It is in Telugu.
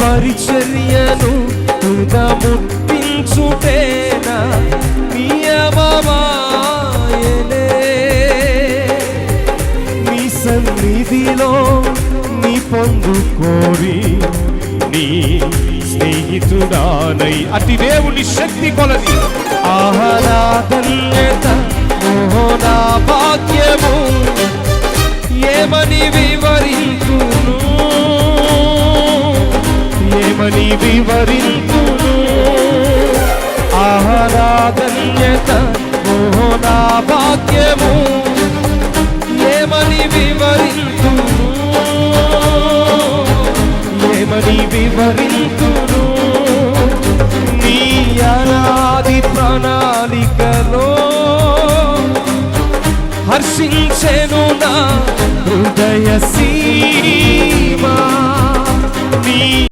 పరిచర్యను ముట్టించుటేనా నియమమాయనే నీ సన్నిధిలో నీ పొందుకోరి నీ స్నేహితుడానై అతి దేవుని శక్తి కొలది ఆహ్లాదన్యత మోహనా భాగ్యము ఏమని వివరించును ఏమని వివరించును ఆహ్లాదన్యత మోహనా భాగ్యము ఏమని వివరించును ఏమని వివరించును నీ అనాది ప్రణాళికలో హర్షించెను నా హృదయ సీమా నీ